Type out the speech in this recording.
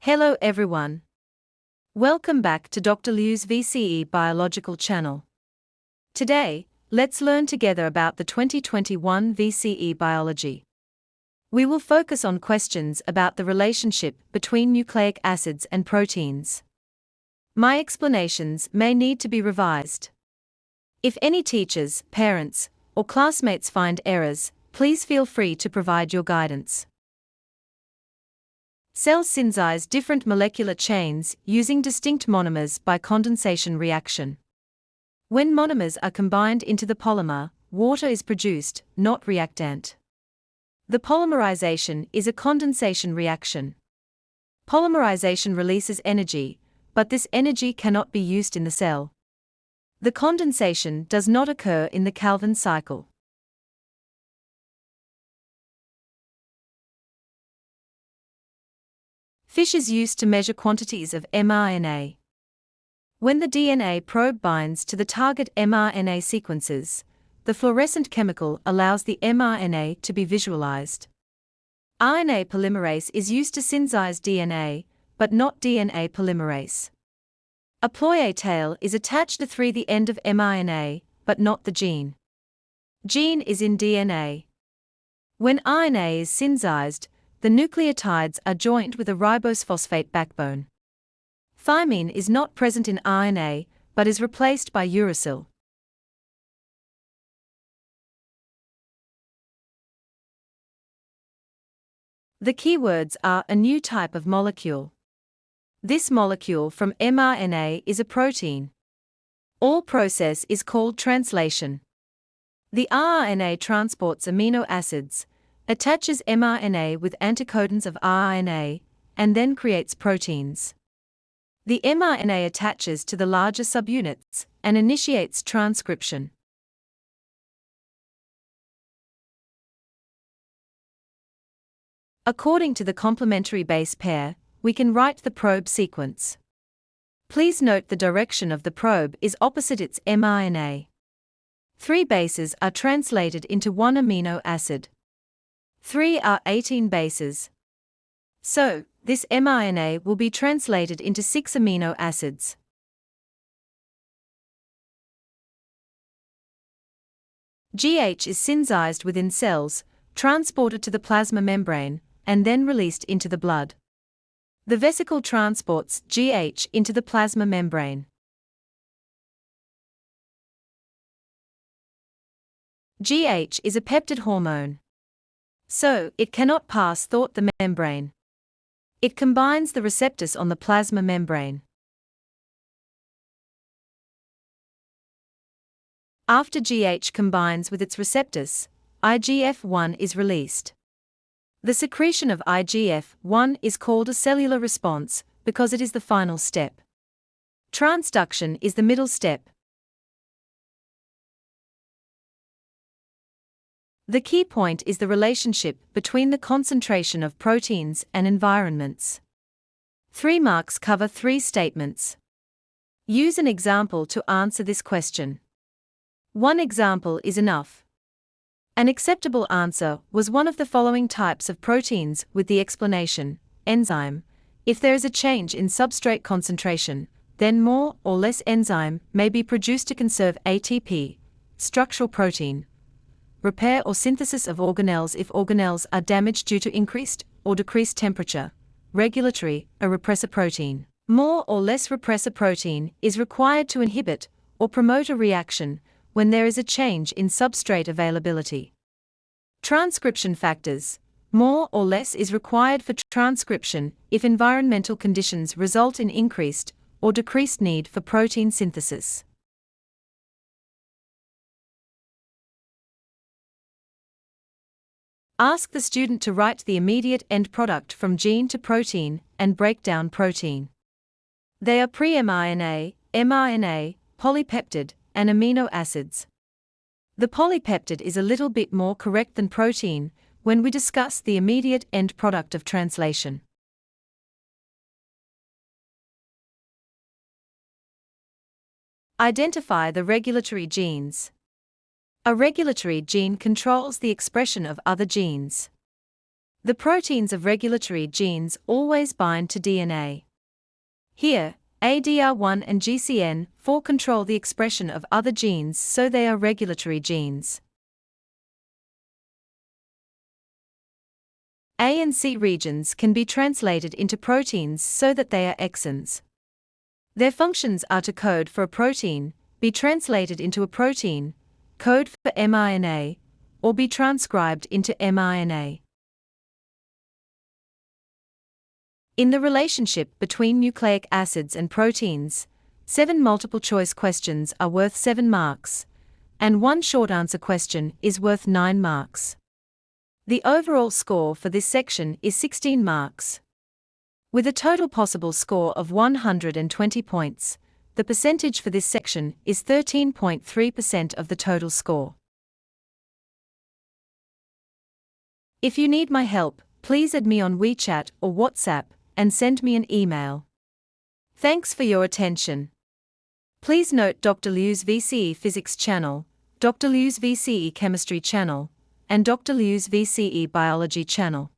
Hello everyone. Welcome back to Dr. Liu's VCE Biological channel. Today, let's learn together about the 2021 VCE Biology. We will focus on questions about the relationship between nucleic acids and proteins. My explanations may need to be revised. If any teachers, parents, or classmates find errors, please feel free to provide your guidance. Cells synthesize different molecular chains using distinct monomers by condensation reaction. When monomers are combined into the polymer, water is produced, not reactant. The polymerization is a condensation reaction. Polymerization releases energy, but this energy cannot be used in the cell. The condensation does not occur in the Calvin cycle. Fish is used to measure quantities of mRNA. When the DNA probe binds to the target mRNA sequences, the fluorescent chemical allows the mRNA to be visualized. RNA polymerase is used to synthesize DNA, but not DNA polymerase. A ployé tail is attached to the end of mRNA, but not the gene. Gene is in DNA. When RNA is synthesized, the nucleotides are joined with a ribose phosphate backbone. Thymine is not present in RNA, but is replaced by uracil. The keywords are a new type of molecule. This molecule from mRNA is a protein. All process is called translation. The rRNA transports amino acids, attaches mRNA with anticodons of rRNA, and then creates proteins. The mRNA attaches to the larger subunits and initiates transcription. According to the complementary base pair, we can write the probe sequence. Please note the direction of the probe is opposite its mRNA. 3 bases are translated into 1 amino acid. 3 are 18 bases. So, this mRNA will be translated into 6 amino acids. GH is synthesized within cells, transported to the plasma membrane, and then released into the blood. The vesicle transports GH into the plasma membrane. GH is a peptide hormone. So, it cannot pass through the membrane. It combines the receptors on the plasma membrane. After GH combines with its receptors, IGF-1 is released. The secretion of IGF-1 is called a cellular response because it is the final step. Transduction is the middle step. The key point is the relationship between the concentration of proteins and environments. 3 marks cover 3 statements. Use an example to answer this question. One example is enough. An acceptable answer was one of the following types of proteins with the explanation, enzyme. If there is a change in substrate concentration, then more or less enzyme may be produced to conserve ATP, structural protein. Repair or synthesis of organelles if organelles are damaged due to increased or decreased temperature. Regulatory, a repressor protein. More or less repressor protein is required to inhibit or promote a reaction when there is a change in substrate availability. Transcription factors. More or less is required for transcription if environmental conditions result in increased or decreased need for protein synthesis. Ask the student to write the immediate end product from gene to protein and break down protein. They are pre-mRNA, mRNA, polypeptide, and amino acids. The polypeptide is a little bit more correct than protein when we discuss the immediate end product of translation. Identify the regulatory genes. A regulatory gene controls the expression of other genes. The proteins of regulatory genes always bind to DNA. Here, ADR1 and GCN4 control the expression of other genes, so they are regulatory genes. A and C regions can be translated into proteins so that they are exons. Their functions are to code for a protein, be translated into a protein, code for mRNA, or be transcribed into mRNA. In the relationship between nucleic acids and proteins, 7 multiple-choice questions are worth 7 marks, and 1 short-answer question is worth 9 marks. The overall score for this section is 16 marks. With a total possible score of 120 points, the percentage for this section is 13.3% of the total score. If you need my help, please add me on WeChat or WhatsApp and send me an email. Thanks for your attention. Please note Dr. Liu's VCE Physics channel, Dr. Liu's VCE Chemistry channel, and Dr. Liu's VCE Biology channel.